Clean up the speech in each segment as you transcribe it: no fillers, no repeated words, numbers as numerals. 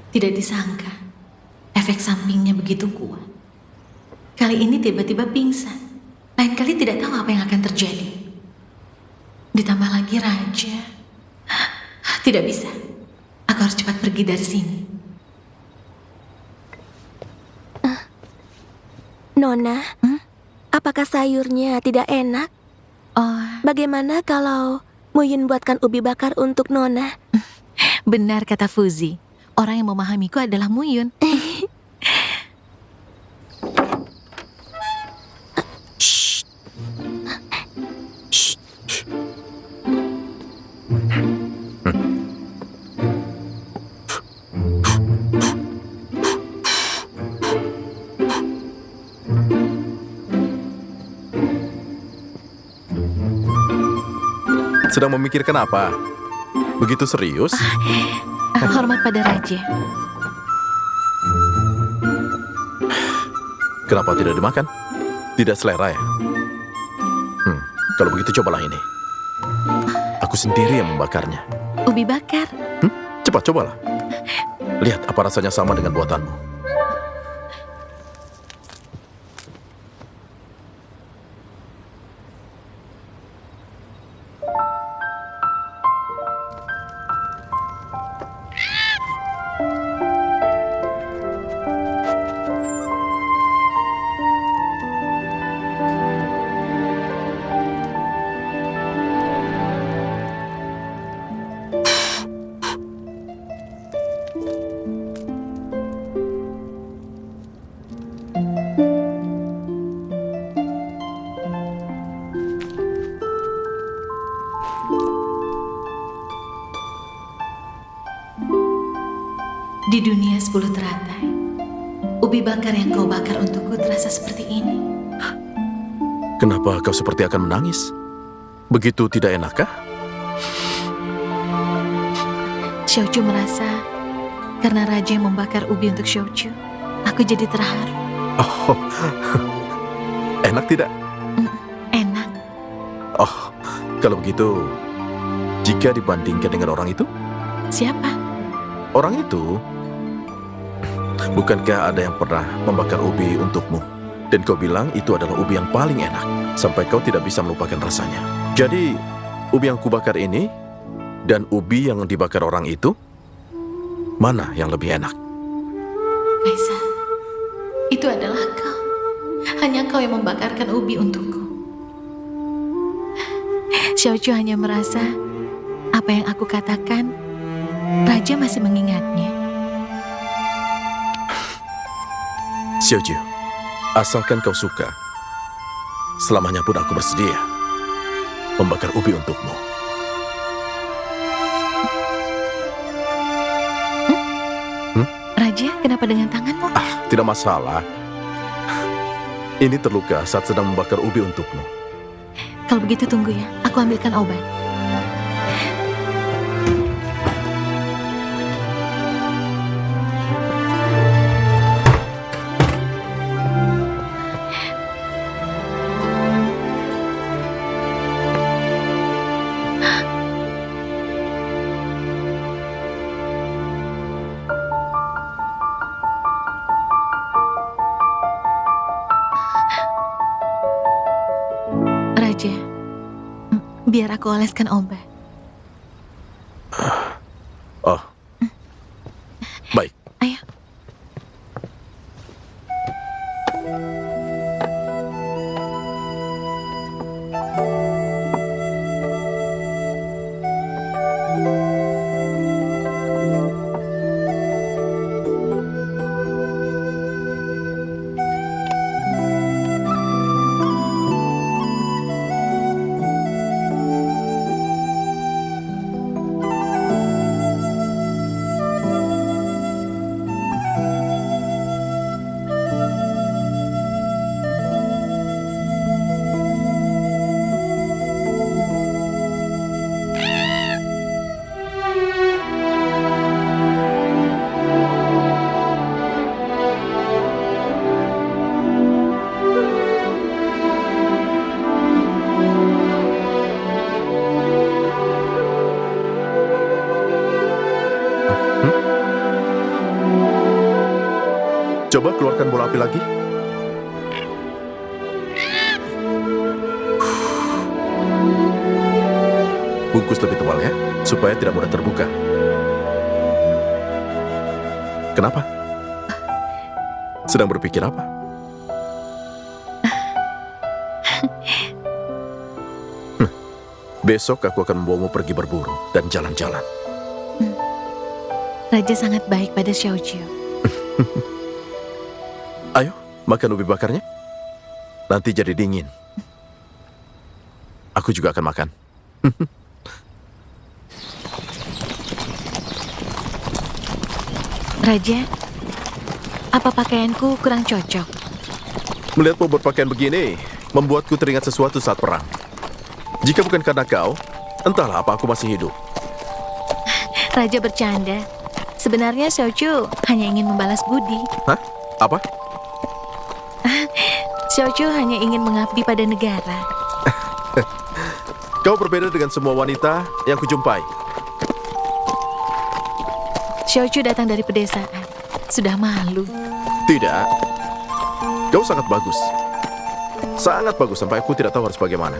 Tidak disangka, efek sampingnya begitu kuat. Kali ini tiba-tiba pingsan. Lain kali tidak tahu apa yang akan terjadi. Ditambah lagi Raja. Tidak bisa. Aku harus cepat pergi dari sini. Nona, apakah sayurnya tidak enak? Oh, Bagaimana kalau Muyun buatkan ubi bakar untuk Nona? benar kata Fuzi. Orang yang memahamiku adalah Muyun. Shh. Shh. Sedang memikirkan apa? Begitu serius? Hormat pada Raja. Kenapa tidak dimakan? Tidak selera ya? Kalau begitu cobalah ini. Aku sendiri yang membakarnya. Ubi bakar. Cepat cobalah. Lihat apa rasanya sama dengan buatanmu. Di dunia 10 teratai, ubi bakar yang kau bakar untukku terasa seperti ini. Kenapa kau seperti akan menangis? Begitu tidak enakkah? Xiaochu merasa karena Raja yang membakar ubi untuk Xiaochu, aku jadi terharu. Oh, enak tidak? Enak. Oh, kalau begitu, jika dibandingkan dengan orang itu? Siapa? Orang itu? Bukankah ada yang pernah membakar ubi untukmu? Dan kau bilang itu adalah ubi yang paling enak, sampai kau tidak bisa melupakan rasanya. Jadi, ubi yang kubakar ini dan ubi yang dibakar orang itu, mana yang lebih enak? Kaisar, itu adalah kau. Hanya kau yang membakarkan ubi untukku. Xiaochu hanya merasa apa yang aku katakan, Raja masih mengingatnya. Xiaoju, asalkan kau suka, selamanya pun aku bersedia membakar ubi untukmu. Raja, kenapa dengan tanganmu? Tidak masalah. Ini terluka saat sedang membakar ubi untukmu. Kalau begitu tunggu ya, aku ambilkan obat. Raja, biar aku oleskan obat. Oh, baik. Ayo. Coba keluarkan bola api lagi. Bungkus lebih tebal ya, supaya tidak mudah terbuka. Kenapa? Sedang berpikir apa? Besok aku akan membawamu pergi berburu dan jalan-jalan. Raja sangat baik pada Xiaojiu. Ayo, makan ubi bakarnya. Nanti jadi dingin. Aku juga akan makan. Raja, apa pakaianku kurang cocok? Melihatmu berpakaian begini, membuatku teringat sesuatu saat perang. Jika bukan karena kau, entahlah apa aku masih hidup. Raja bercanda. Sebenarnya Xiaoqiu hanya ingin membalas budi. Hah? Apa? Xiaoqiu hanya ingin mengabdi pada negara. Kau berbeda dengan semua wanita yang kujumpai. Xiaoqiu datang dari pedesaan. Sudah malu. Tidak. Kau sangat bagus. Sangat bagus sampai aku tidak tahu harus bagaimana.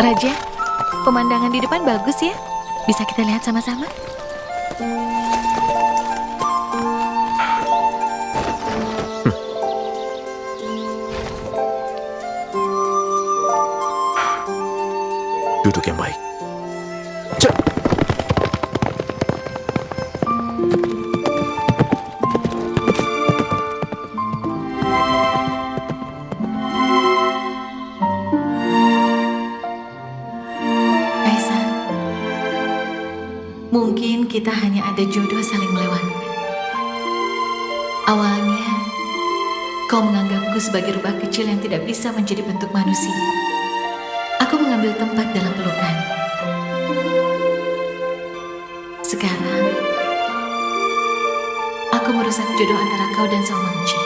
Raja, pemandangan di depan bagus ya? Bisa kita lihat sama-sama? Duduk yang baik. Cek. Kaisar, mungkin kita hanya ada jodoh saling melewatkan. Awalnya, kau menganggapku sebagai rubah kecil yang tidak bisa menjadi bentuk manusia. Aku mengambil tempat dalam pelukan. Sekarang, aku merusak jodoh antara kau dan Sang Mengci.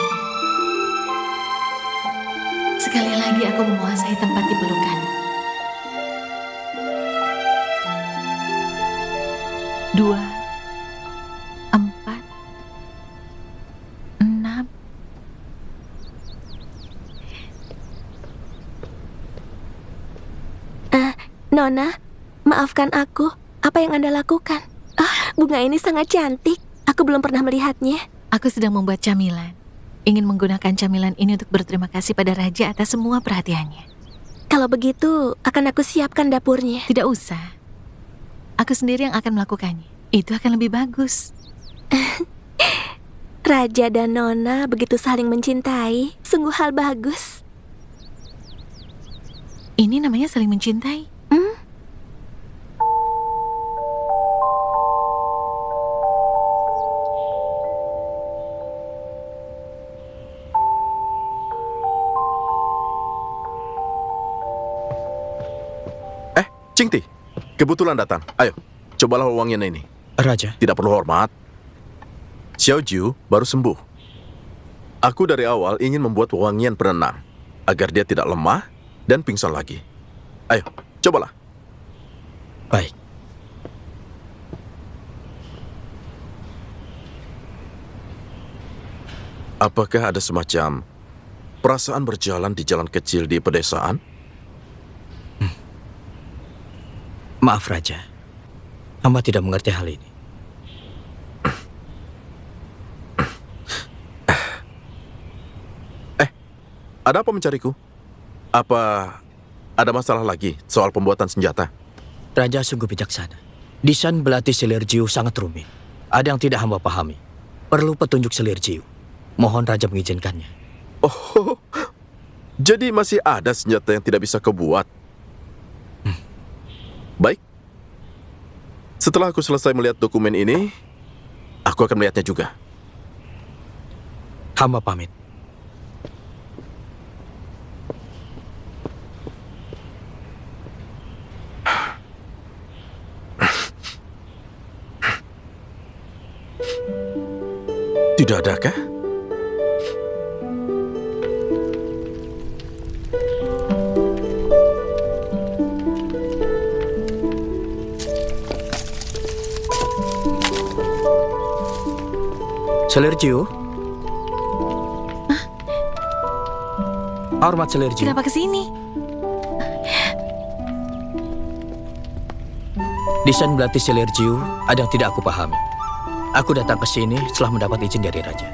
Sekali lagi aku menguasai tempat di pelukan. 2, 4, 6. Nona, maafkan aku. Apa yang Anda lakukan? Bunga ini sangat cantik. Aku belum pernah melihatnya. Aku sedang membuat camilan. Ingin menggunakan camilan ini untuk berterima kasih pada Raja atas semua perhatiannya. Kalau begitu, akan aku siapkan dapurnya. Tidak usah. Aku sendiri yang akan melakukannya. Itu akan lebih bagus. Raja dan Nona begitu saling mencintai. Sungguh hal bagus. Ini namanya saling mencintai. Cingti, kebetulan datang. Ayo, cobalah wangian ini. Raja, Tidak perlu hormat. Xiaojiu baru sembuh. Aku dari awal ingin membuat wangian penenang, agar dia tidak lemah dan pingsan lagi. Ayo, cobalah. baik. Apakah ada semacam perasaan berjalan di jalan kecil di pedesaan? Maaf Raja, hamba tidak mengerti hal ini. Ada apa mencariku? Apa ada masalah lagi soal pembuatan senjata? Raja sungguh bijaksana. Desain belati selir Jiu sangat rumit. Ada yang tidak hamba pahami. Perlu petunjuk selir Jiu. Mohon Raja mengizinkannya. Oh, jadi masih ada senjata yang tidak bisa kau buat? Baik. Setelah aku selesai melihat dokumen ini, aku akan melihatnya juga. Hamba pamit. Tidak adakah? Selerjiu? Hormat Selerjiu. Kenapa kesini? Desain belati Selerjiu ada yang tidak aku pahami. Aku datang ke sini setelah mendapat izin dari Raja.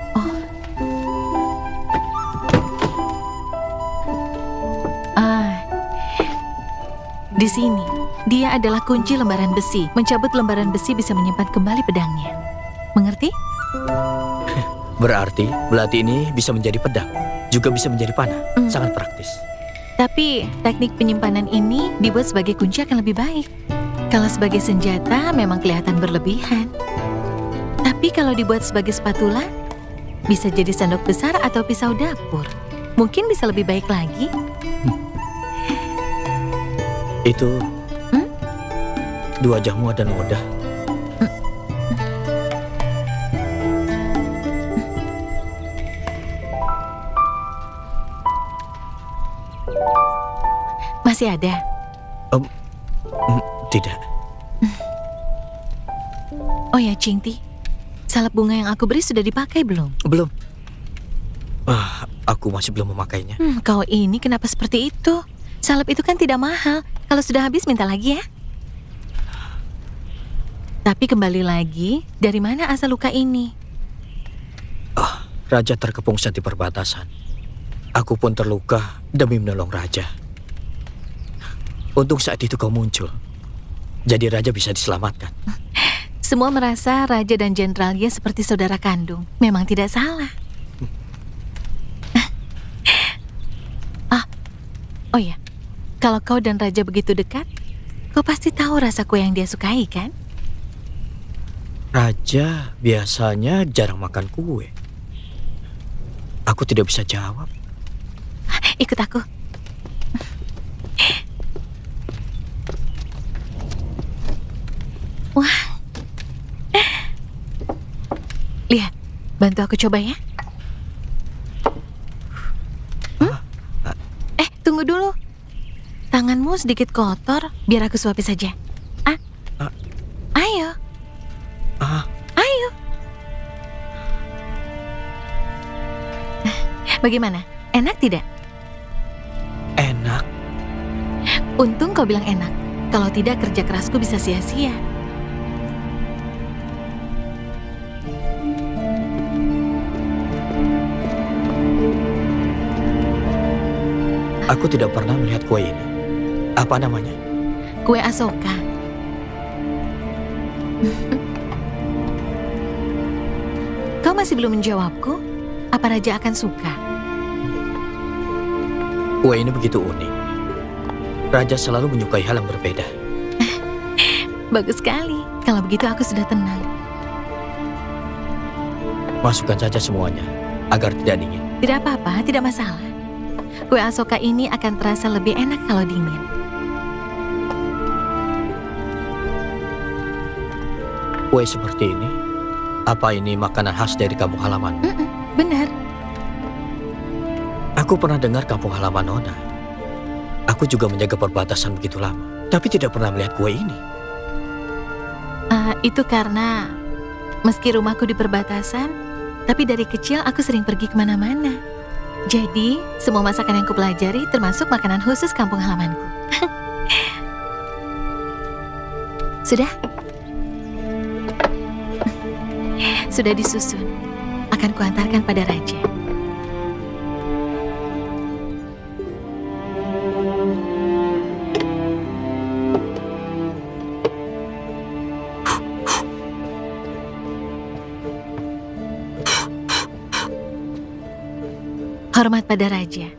Di sini, dia adalah kunci lembaran besi. Mencabut lembaran besi bisa menyimpan kembali pedangnya. Mengerti? Berarti belati ini bisa menjadi pedang, juga bisa menjadi panah. Sangat praktis. Tapi teknik penyimpanan ini dibuat sebagai kunci akan lebih baik. Kalau sebagai senjata memang kelihatan berlebihan. Tapi kalau dibuat sebagai spatula, bisa jadi sendok besar atau pisau dapur. Mungkin bisa lebih baik lagi. Itu di wajahmu ada noda. Masih ada? Tidak. Oh ya, Cingti. Salep bunga yang aku beri sudah dipakai belum? Belum. Aku masih belum memakainya. Kau ini kenapa seperti itu? Salep itu kan tidak mahal. Kalau sudah habis minta lagi ya. Tapi kembali lagi, dari mana asal luka ini? Raja terkepung saat di perbatasan. Aku pun terluka demi menolong Raja. Untung saat itu kau muncul. Jadi Raja bisa diselamatkan. Semua merasa Raja dan Jenderalnya seperti saudara kandung. Memang tidak salah. Oh ya, kalau kau dan Raja begitu dekat, kau pasti tahu rasa kue yang dia sukai, kan? Raja biasanya jarang makan kue. Aku tidak bisa jawab. Ikut aku. Wah. Lihat, bantu aku coba ya. Tunggu dulu. Tanganmu sedikit kotor, biar aku suapi saja. Ayo. Ayo. Bagaimana? Enak tidak? Enak. Untung kau bilang enak. Kalau tidak, kerja kerasku bisa sia-sia. Aku tidak pernah melihat kue ini. Apa namanya? Kue Asoka. Kau masih belum menjawabku? Apa Raja akan suka? Kue ini begitu unik. Raja selalu menyukai hal yang berbeda. Bagus sekali. Kalau begitu aku sudah tenang. Masukkan saja semuanya, agar tidak dingin. Tidak apa-apa, tidak masalah. Kue Asoka ini akan terasa lebih enak kalau dingin. Kue seperti ini? Apa ini makanan khas dari kampung halaman? Benar. Aku pernah dengar kampung halaman Nona. Aku juga menjaga perbatasan begitu lama, tapi tidak pernah melihat kue ini. Itu karena meski rumahku di perbatasan, tapi dari kecil aku sering pergi kemana-mana. Jadi, semua masakan yang kupelajari termasuk makanan khusus kampung halamanku. Sudah? Sudah disusun. Akan kuantarkan pada Raja. Hormat pada Raja.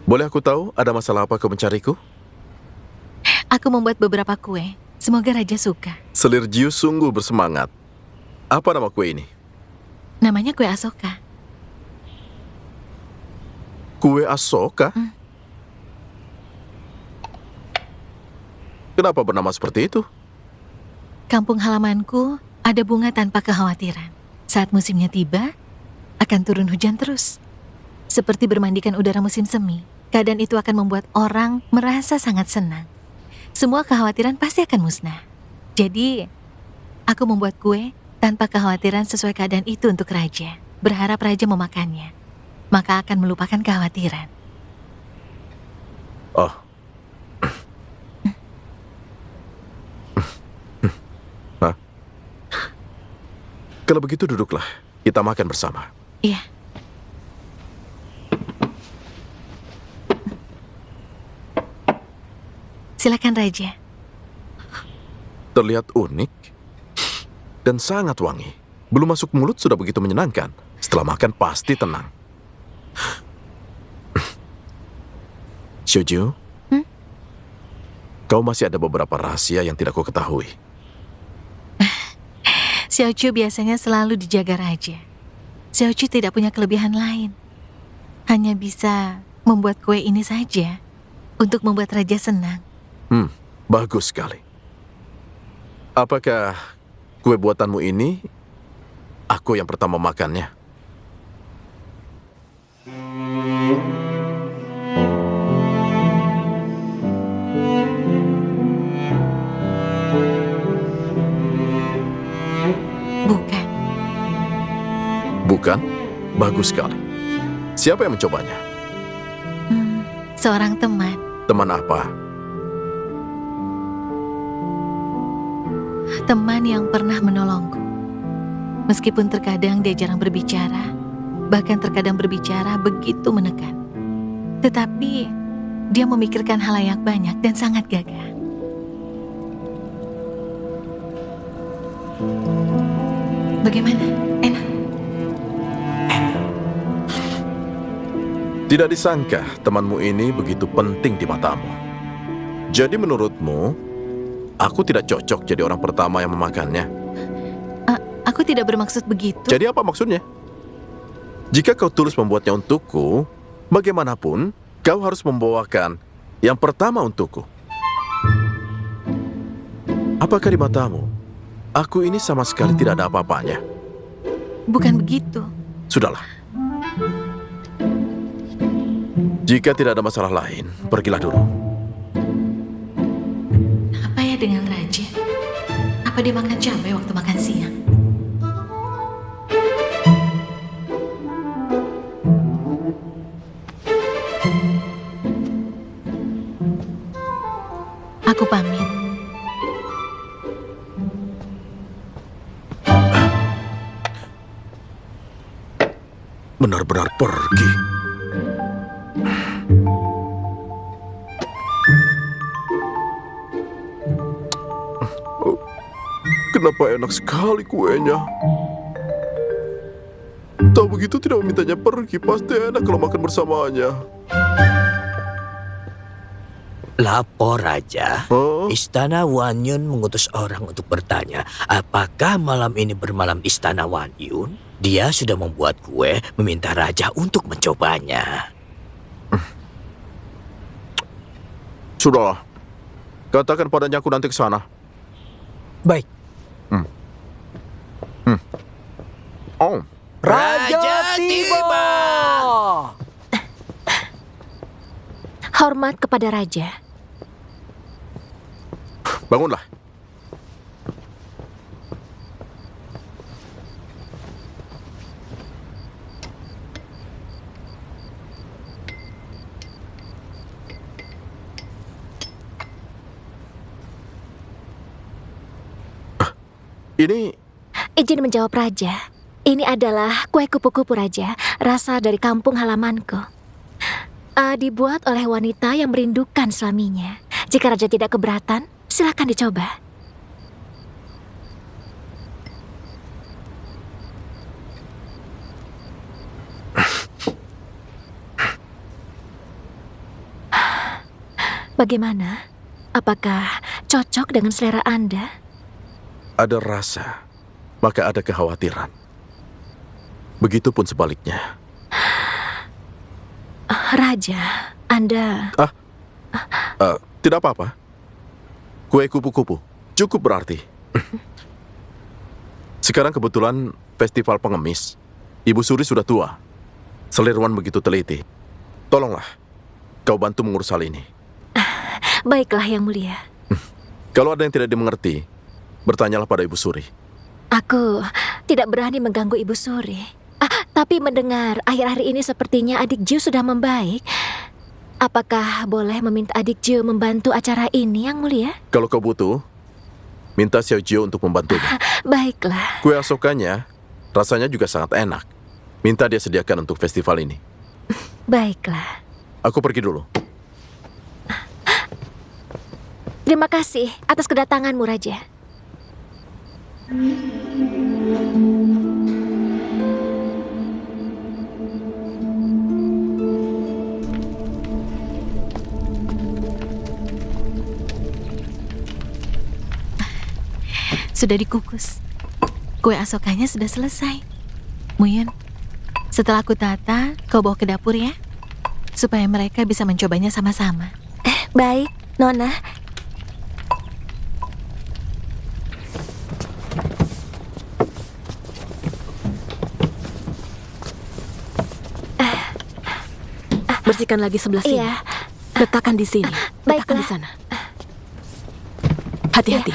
Boleh aku tahu ada masalah apa kau mencariku? Aku membuat beberapa kue. Semoga Raja suka. Selerjiu sungguh bersemangat. Apa nama kue ini? Namanya kue Asoka. Kue Asoka? Kenapa bernama seperti itu? Kampung halamanku ada bunga tanpa kekhawatiran. Saat musimnya tiba, akan turun hujan terus. Seperti bermandikan udara musim semi, keadaan itu akan membuat orang merasa sangat senang. Semua kekhawatiran pasti akan musnah. Jadi, aku membuat kue tanpa kekhawatiran sesuai keadaan itu untuk raja. Berharap raja memakannya, maka akan melupakan kekhawatiran. Oh. Hah? Kalau begitu duduklah, kita makan bersama. Iya. Silakan raja. Terlihat unik dan sangat wangi. Belum masuk mulut sudah begitu menyenangkan. Setelah makan pasti tenang. Xiujiu, kau masih ada beberapa rahasia yang tidak kau ketahui. Xiaochu biasanya selalu dijaga raja. Xiaochu tidak punya kelebihan lain. Hanya bisa membuat kue ini saja untuk membuat raja senang. Bagus sekali. Apakah kue buatanmu ini aku yang pertama makannya? Bukan. Bukan? Bagus sekali. Siapa yang mencobanya? Seorang teman. Teman apa? Teman yang pernah menolongku. Meskipun terkadang dia jarang berbicara, bahkan terkadang berbicara begitu menekan. Tetapi dia memikirkan halayak banyak dan sangat gagah. Bagaimana? Enak? Tidak disangka temanmu ini begitu penting di matamu. Jadi menurutmu, aku tidak cocok jadi orang pertama yang memakannya. Aku tidak bermaksud begitu. Jadi apa maksudnya? Jika kau tulus membuatnya untukku, bagaimanapun kau harus membawakan yang pertama untukku. Apakah di matamu, aku ini sama sekali tidak ada apa-apanya? Bukan begitu. Sudahlah. Jika tidak ada masalah lain, pergilah dulu. Apa ya dengan raja? Apa dia makan cabai waktu makan siang? Aku pamit. Benar-benar pergi. Oh, kenapa enak sekali kuenya? Tahu begitu tidak memintanya pergi, pasti enak kalau makan bersamanya. Lapor Raja, Oh, Istana Wanyun mengutus orang untuk bertanya apakah malam ini bermalam di Istana Wanyun. Dia sudah membuat kue, meminta Raja untuk mencobanya. sudahlah. Katakan padanya aku nanti ke sana. Baik. Oh, Raja tiba! Hormat kepada raja. bangunlah. Ini Izin menjawab raja. Ini adalah kue kupu-kupu raja, rasa dari kampung halamanku. Dibuat oleh wanita yang merindukan suaminya. Jika raja tidak keberatan, silakan dicoba. Bagaimana? Apakah cocok dengan selera Anda? ada rasa, maka ada kekhawatiran. Begitupun sebaliknya. Raja, Anda... Tidak apa-apa. Kue kupu-kupu cukup berarti. Sekarang kebetulan festival pengemis. Ibu Suri sudah tua. Selirwan begitu teliti. Tolonglah, kau bantu mengurus hal ini. Baiklah, Yang Mulia. Kalau ada yang tidak dimengerti, bertanyalah pada Ibu Suri. Aku tidak berani mengganggu Ibu Suri. Tapi mendengar akhir-akhir ini sepertinya adik Ju sudah membaik. Apakah boleh meminta adik Ju membantu acara ini, Yang Mulia? Kalau kau butuh, minta Xiao Jio untuk membantunya. Baiklah. Kue asokanya rasanya juga sangat enak. Minta dia sediakan untuk festival ini. Baiklah. Aku pergi dulu. Terima kasih atas kedatanganmu, Raja. Sudah dikukus. Kue asokanya sudah selesai. Muyun, setelah aku tata, kau bawa ke dapur ya, supaya mereka bisa mencobanya sama-sama. Baik, Nona. Bersihkan lagi sebelah sini. Iya. Letakkan di sini. Letakkan di Baiklah. sana. Hati-hati.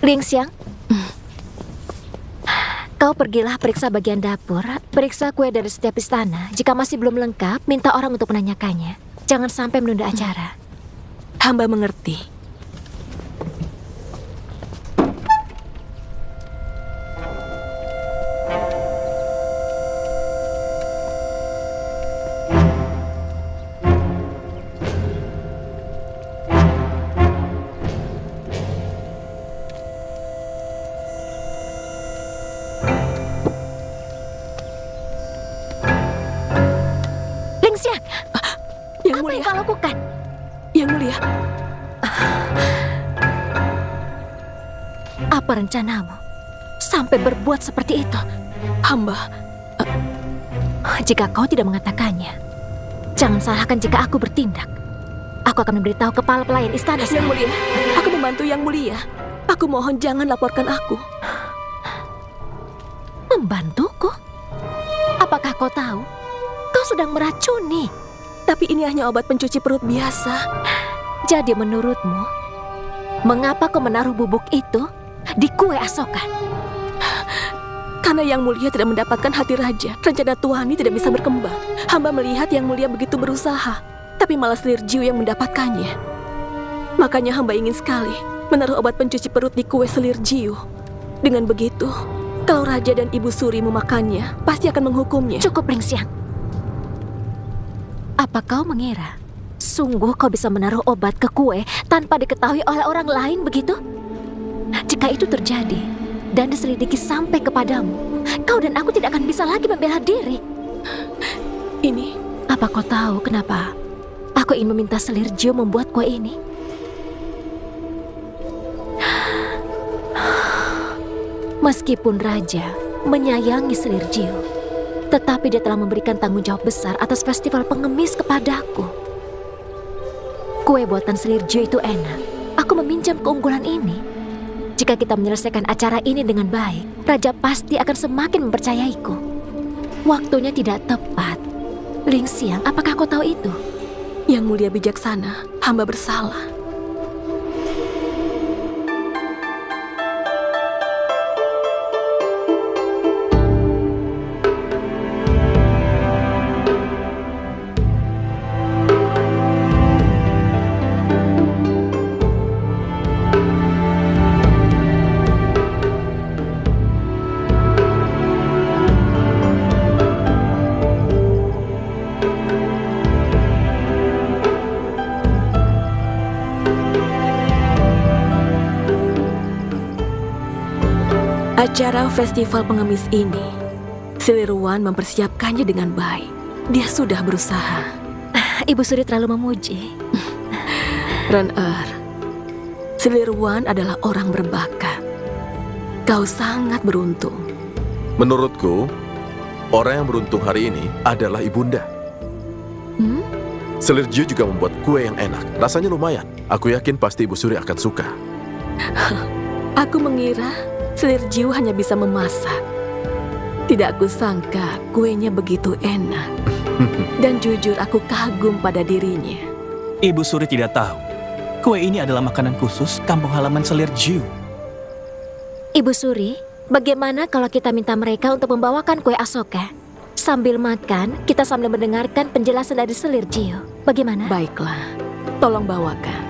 Lingxiang, kau pergilah periksa bagian dapur, periksa kue dari setiap istana. Jika masih belum lengkap, minta orang untuk menanyakannya. Jangan sampai menunda acara. Hamba mengerti. Lingxiang, Yang apa Mulia. yang kau lakukan? Yang Mulia. Apa rencanamu? Sampai berbuat seperti itu. Hamba. Jika kau tidak mengatakannya, jangan salahkan jika aku bertindak. Aku akan memberitahu kepala pelayan istana. Yang Mulia. Aku membantu Yang Mulia. Aku mohon jangan laporkan aku. Membantuku? Apakah kau tahu? Kau sedang meracuni. Tapi ini hanya obat pencuci perut biasa. Jadi menurutmu, mengapa kau menaruh bubuk itu di kue Asoka? Karena Yang Mulia tidak mendapatkan hati raja, rencana Tuani tidak bisa berkembang. Hamba melihat Yang Mulia begitu berusaha, tapi malah Selir Jiu yang mendapatkannya. Makanya hamba ingin sekali menaruh obat pencuci perut di kue Selir Jiu. Dengan begitu, kalau raja dan Ibu Suri memakannya, pasti akan menghukumnya. Cukup, Lingxiang. Apa kau mengira sungguh kau bisa menaruh obat ke kue tanpa diketahui oleh orang lain begitu? Jika itu terjadi dan diselidiki sampai kepadamu, kau dan aku tidak akan bisa lagi membela diri. Ini, Apa kau tahu kenapa aku ingin meminta Selir Jiu membuat kue ini? Meskipun raja menyayangi Selir Jiu, tetapi dia telah memberikan tanggung jawab besar atas festival pengemis kepadaku. Kue buatan Selir Jiu itu enak. Aku meminjam keunggulan ini. Jika kita menyelesaikan acara ini dengan baik, raja pasti akan semakin mempercayaiku. Waktunya tidak tepat. Lingxiang, apakah kau tahu itu? Yang Mulia bijaksana, hamba bersalah. Acara festival pengemis ini, Silirwan mempersiapkannya dengan baik. Dia sudah berusaha. Ibu Suri terlalu memuji. Ren-er, Silirwan adalah orang berbakat. Kau sangat beruntung. Menurutku, orang yang beruntung hari ini adalah Ibunda. Selir Jiu juga membuat kue yang enak. Rasanya lumayan. Aku yakin pasti Ibu Suri akan suka. Aku mengira Selir Jiu hanya bisa memasak. Tidak aku sangka kuenya begitu enak. Dan jujur aku kagum pada dirinya. Ibu Suri tidak tahu. Kue ini adalah makanan khusus kampung halaman Selir Jiu. Ibu Suri, bagaimana kalau kita minta mereka untuk membawakan kue Asoka? Sambil makan, kita sambil mendengarkan penjelasan dari Selir Jiu. Bagaimana? Baiklah, tolong bawakan.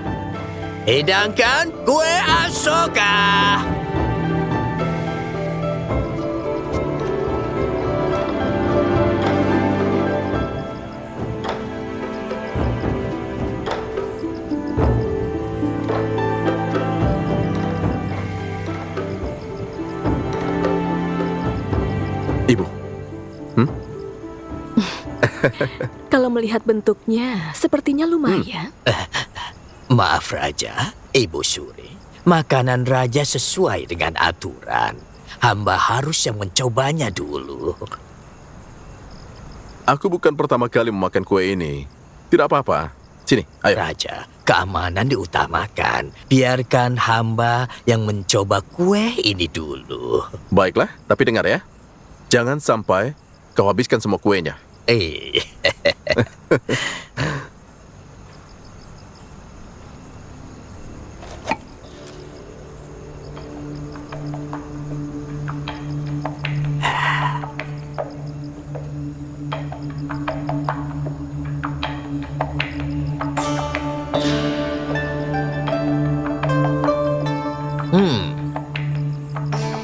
Hidangkan kue Asoka. Ibu, Kalau melihat bentuknya, sepertinya lumayan. Maaf Raja, Ibu Suri. Makanan Raja sesuai dengan aturan. Hamba harus yang mencobanya dulu. aku bukan pertama kali memakan kue ini. Tidak apa-apa. Sini, ayo. Raja, keamanan diutamakan. Biarkan hamba yang mencoba kue ini dulu. Baiklah, tapi dengar ya. Jangan sampai kau habiskan semua kuenya.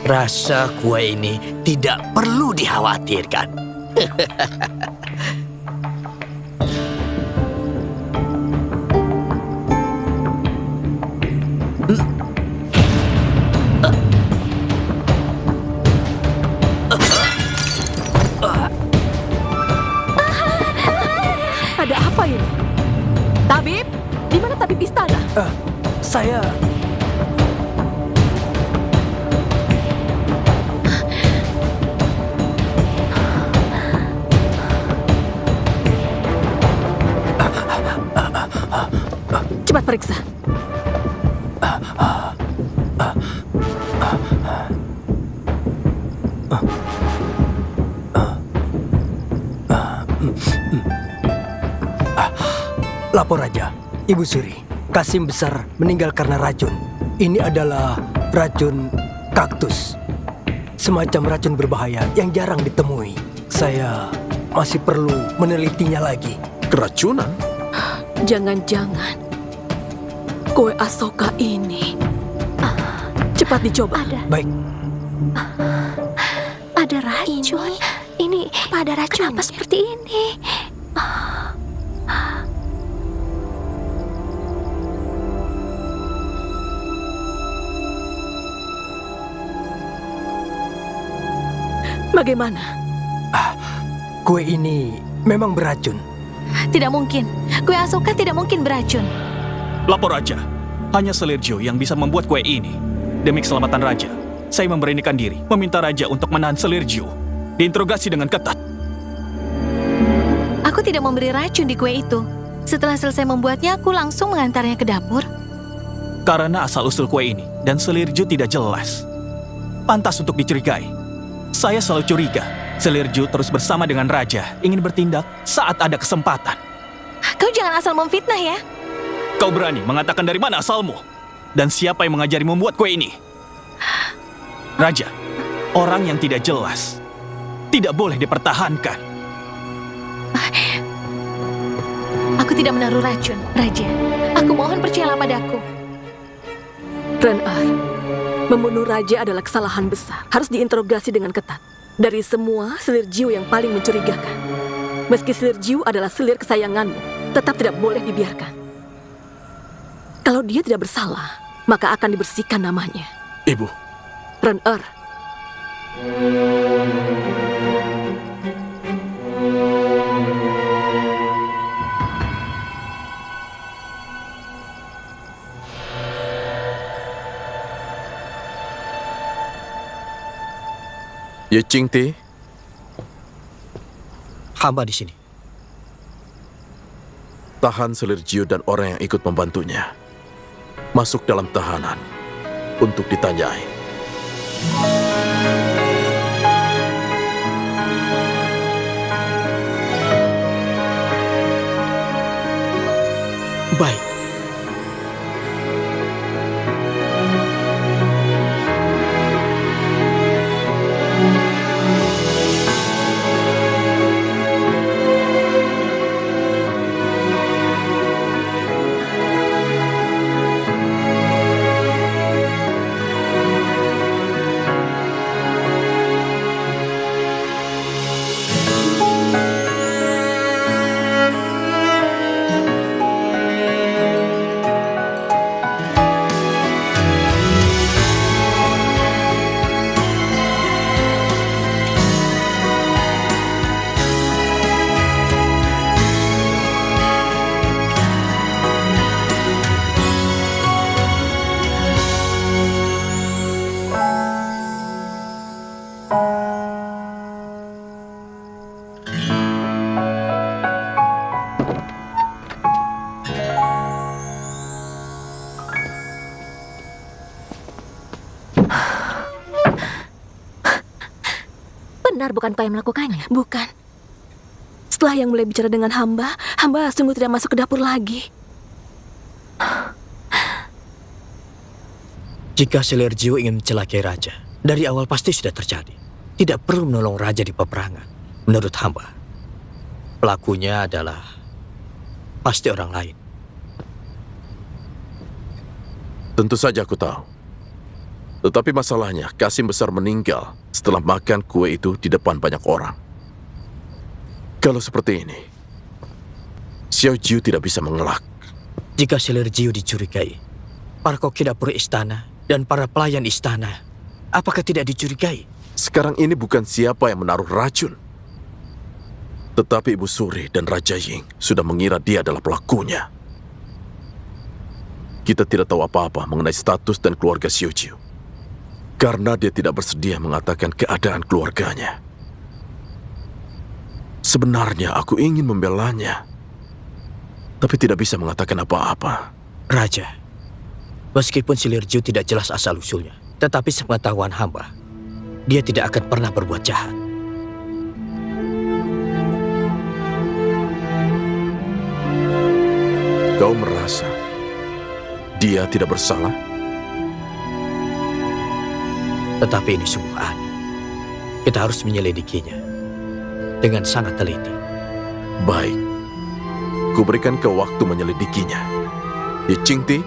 Rasa kue ini tidak perlu dikhawatirkan. Ada apa ini? Tabib? Di mana tabib istana? Saya... Cepat periksa. Lapor Raja, Ibu Suri. Kasim Besar meninggal karena racun. Ini adalah racun kaktus. Semacam racun berbahaya yang jarang ditemui. Saya masih perlu menelitinya lagi. Keracunan? Jangan-jangan kue Asoka ini cepat dicoba. Baik. Ada racun. Ini Ada racun. kenapa seperti ini? Bagaimana? Kue ini memang beracun. Tidak mungkin. Kue Asoka tidak mungkin beracun. Lapor Raja, hanya Selir Jiu yang bisa membuat kue ini. Demi keselamatan Raja, saya memberanikan diri meminta Raja untuk menahan Selir Jiu. Diinterogasi dengan ketat. Aku tidak memberi racun di kue itu. Setelah selesai membuatnya, aku langsung mengantarnya ke dapur. Karena asal-usul kue ini dan Selir Jiu tidak jelas. Pantas untuk dicurigai. Saya selalu curiga, Selir Jiu terus bersama dengan Raja ingin bertindak saat ada kesempatan. Kau jangan asal memfitnah ya. Kau berani mengatakan dari mana asalmu? Dan siapa yang mengajari membuat kue ini? Raja, orang yang tidak jelas tidak boleh dipertahankan. Aku tidak menaruh racun, Raja. Aku mohon percayalah padaku. Ren-ar, membunuh raja adalah kesalahan besar. Harus diinterogasi dengan ketat. Dari semua, Selir Jiu yang paling mencurigakan. Meski Selir Jiu adalah selir kesayanganmu, tetap tidak boleh dibiarkan. Kalau dia tidak bersalah, maka akan dibersihkan namanya. Ibu, Ren-er, Ye Qingti, Hamba di sini. tahan Selir Jiu dan orang yang ikut membantunya. Masuk dalam tahanan untuk ditanyai. benar bukan kau yang melakukannya? Bukan. Setelah Yang Mulia bicara dengan hamba sungguh tidak masuk ke dapur lagi. Jika Selergio ingin mencelakai raja, dari awal pasti sudah terjadi. Tidak perlu menolong raja di peperangan. Menurut hamba, pelakunya adalah pasti orang lain. Tentu saja aku tahu. Tetapi masalahnya, Kasim besar meninggal setelah makan kue itu di depan banyak orang. Kalau seperti ini, Xiao Jiu tidak bisa mengelak. Jika Selergio dicurigai, para koki dapur istana dan para pelayan istana, apakah tidak dicurigai? Sekarang ini bukan siapa yang menaruh racun. Tetapi Ibu Suri dan Raja Ying sudah mengira dia adalah pelakunya. Kita tidak tahu apa-apa mengenai status dan keluarga Xiao Jiu. Karena dia tidak bersedia mengatakan keadaan keluarganya. Sebenarnya aku ingin membelanya, tapi tidak bisa mengatakan apa-apa. Raja, meskipun Selergio tidak jelas asal-usulnya, tetapi sepengetahuan hamba, dia tidak akan pernah berbuat jahat. Kau merasa dia tidak bersalah? Tetapi ini sungguh aneh. Kita harus menyelidikinya dengan sangat teliti. Baik, kuberikan kau waktu menyelidikinya. Ye Qingti,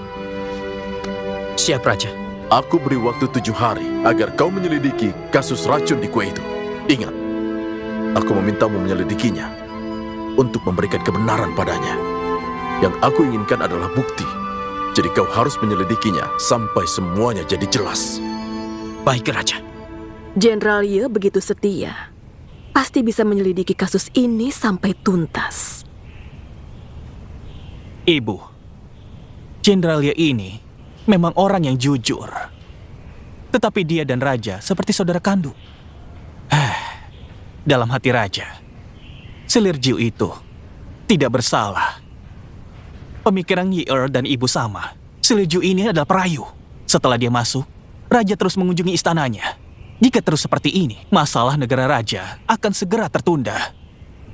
Siap, Raja. aku beri waktu 7 hari agar kau menyelidiki kasus racun di kue itu. Ingat, aku memintamu menyelidikinya untuk memberikan kebenaran padanya. Yang aku inginkan adalah bukti. Jadi kau harus menyelidikinya sampai semuanya jadi jelas. Baik, Raja. Jenderal Ye begitu setia. Pasti bisa menyelidiki kasus ini sampai tuntas. Ibu, Jenderal Ye ini memang orang yang jujur. Tetapi dia dan Raja seperti saudara kandung. Dalam hati Raja, Selergio itu tidak bersalah. Pemikiran Yi dan Ibu sama. Selergio ini adalah perayu. Setelah dia masuk, Raja terus mengunjungi istananya. Jika terus seperti ini, masalah negara Raja akan segera tertunda.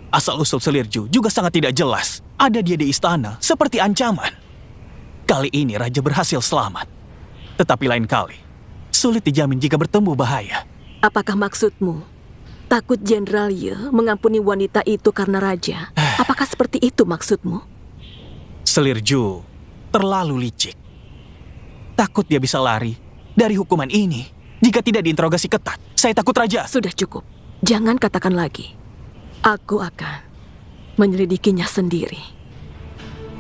Asal-usul Selergio juga sangat tidak jelas. Ada dia di istana seperti ancaman. Kali ini Raja berhasil selamat. Tetapi lain kali, sulit dijamin jika bertemu bahaya. Apakah maksudmu takut Jenderal Ye mengampuni wanita itu karena Raja? Apakah seperti itu maksudmu? Selergio terlalu licik. Takut dia bisa lari dari hukuman ini jika tidak diinterogasi ketat. Saya takut, Raja. Sudah cukup. Jangan katakan lagi. Aku akan menyelidikinya sendiri.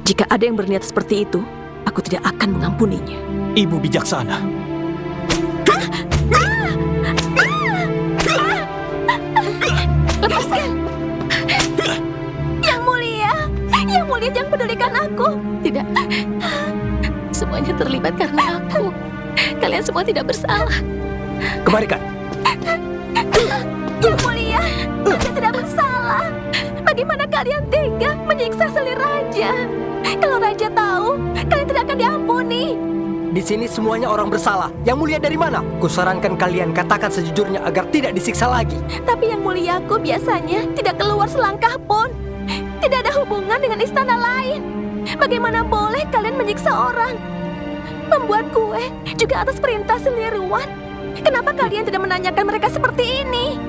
Jika ada yang berniat seperti itu, aku tidak akan mengampuninya. Ibu bijaksana. Lepaskan! Yang Mulia! Yang Mulia, jangan pedulikan aku! Tidak. Semuanya terlibat karena aku. Kalian semua tidak bersalah. Kembalikan. Yang Mulia, Raja tidak bersalah. Bagaimana kalian tega menyiksa selir Raja? Kalau Raja tahu, kalian tidak akan diampuni. Di sini semuanya orang bersalah. Yang Mulia dari mana? Kusarankan kalian katakan sejujurnya agar tidak disiksa lagi. Tapi Yang Muliaku biasanya tidak keluar selangkah pun. Tidak ada hubungan dengan istana lain. Bagaimana boleh kalian menyiksa orang? Membuat kue juga atas perintah Selirwan. Kenapa kalian tidak menanyakan mereka seperti ini?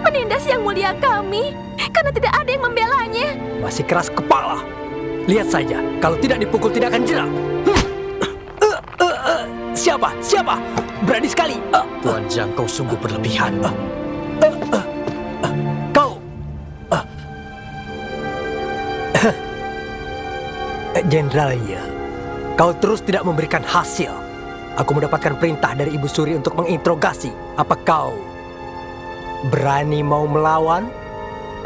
Menindas Yang Mulia kami karena tidak ada yang membelanya. Masih keras kepala. Lihat saja, kalau tidak dipukul tidak akan jerah. Siapa? Siapa? Berani sekali. Tuan Zhang, kau sungguh berlebihan. Kau. Jenderal Ye, kau terus tidak memberikan hasil. Aku mendapatkan perintah dari Ibu Suri untuk menginterogasi. Apa kau berani mau melawan?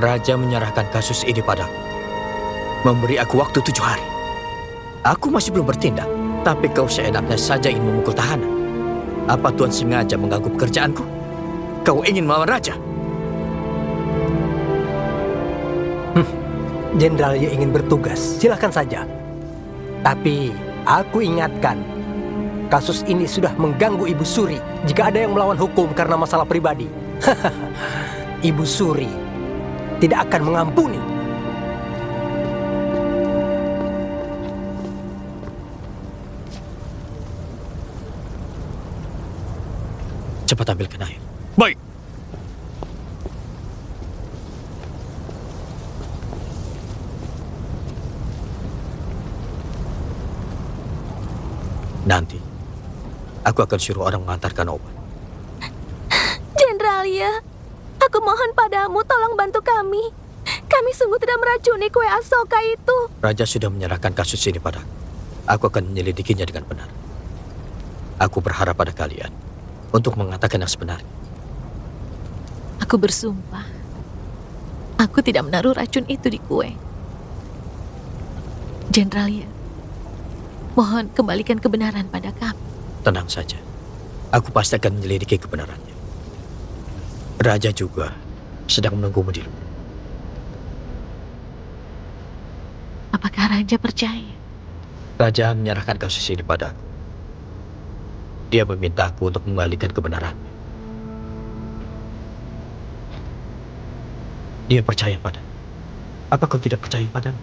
Raja menyerahkan kasus ini padaku. Memberi aku waktu 7 hari. Aku masih belum bertindak. Tapi kau seenaknya saja ingin memukul tahanan. Apa Tuan sengaja mengganggu pekerjaanku? Kau ingin melawan Raja? Jenderal Ye ingin bertugas, silakan saja. Tapi aku ingatkan, kasus ini sudah mengganggu Ibu Suri. Jika ada yang melawan hukum karena masalah pribadi, Ibu Suri tidak akan mengampuni. Cepat ambilkan air. Baik. Nanti, aku akan suruh orang mengantarkan obat. Jendralia, aku mohon padamu tolong bantu kami. Kami sungguh tidak meracuni kue Asoka itu. Raja sudah menyerahkan kasus ini padaku. Aku akan menyelidikinya dengan benar. Aku berharap pada kalian untuk mengatakan yang sebenarnya. Aku bersumpah, aku tidak menaruh racun itu di kue. Jendralia, mohon kembalikan kebenaran pada kami. Tenang saja. Aku pasti akan menyelidiki kebenarannya. Raja juga sedang menunggumu di luar. Apakah Raja percaya? Raja menyerahkan kasus ini padaku. Dia meminta aku untuk mengembalikan kebenarannya. Dia percaya padamu. Apa kau tidak percaya padamu?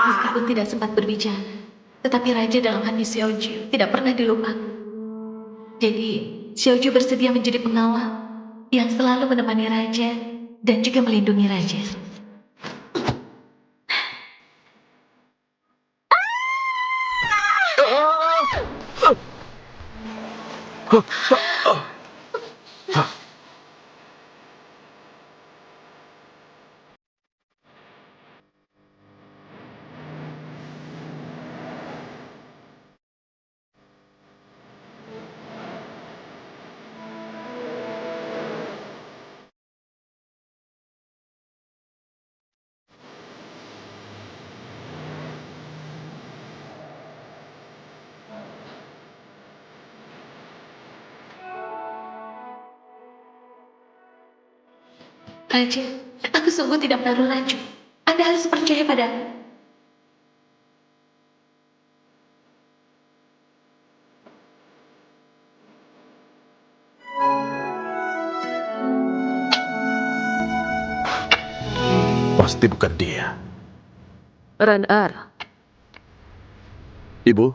Meskipun tidak sempat berbicara, tetapi Raja dalam hati Xiaoju tidak pernah dilupakan. Jadi, Xiaoju bersedia menjadi pengawal yang selalu menemani Raja dan juga melindungi Raja. Raja, aku sungguh tidak menaruh racun. Anda harus percaya padaku. Pasti bukan dia. Ren-er, Ibu,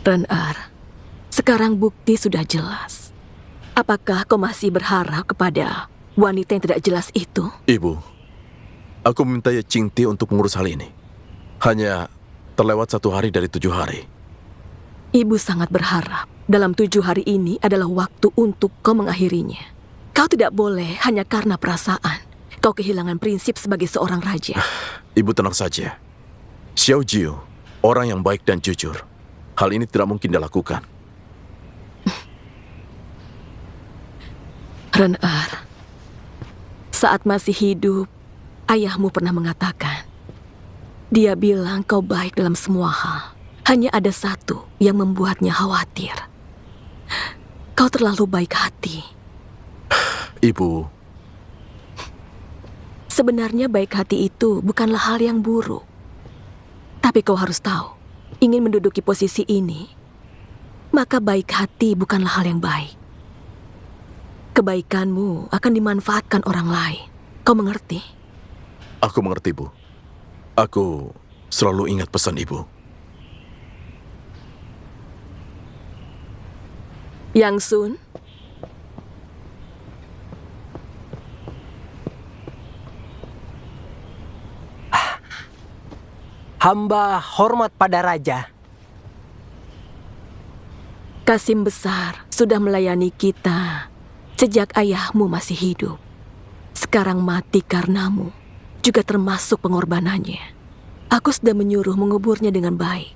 Ren-er, sekarang bukti sudah jelas. Apakah kau masih berharap kepada wanita yang tidak jelas itu? Ibu, aku meminta Ye Qingti untuk mengurus hal ini. Hanya terlewat 1 hari dari 7 hari. Ibu sangat berharap dalam 7 hari ini adalah waktu untuk kau mengakhirinya. Kau tidak boleh hanya karena perasaan. Kau kehilangan prinsip sebagai seorang raja. Ibu tenang saja. Xiao Jiu, orang yang baik dan jujur. Hal ini tidak mungkin dilakukan. Ren-er, saat masih hidup, ayahmu pernah mengatakan, dia bilang kau baik dalam semua hal. Hanya ada satu yang membuatnya khawatir. Kau terlalu baik hati. Ibu, Sebenarnya baik hati itu bukanlah hal yang buruk. Tapi kau harus tahu, ingin menduduki posisi ini, maka baik hati bukanlah hal yang baik. Kebaikanmu akan dimanfaatkan orang lain. Kau mengerti? aku mengerti, Bu. Aku selalu ingat pesan Ibu. Yang Sun, Hamba hormat pada raja. Kasim besar sudah melayani kita sejak ayahmu masih hidup. Sekarang mati karenamu, juga termasuk pengorbanannya. Aku sudah menyuruh menguburnya dengan baik.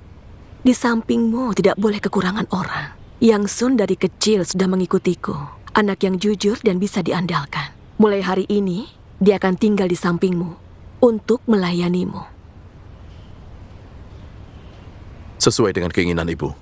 Di sampingmu tidak boleh kekurangan orang. Yang Sun dari kecil sudah mengikutiku. Anak yang jujur dan bisa diandalkan. Mulai hari ini, dia akan tinggal di sampingmu untuk melayanimu. Sesuai dengan keinginan ibu.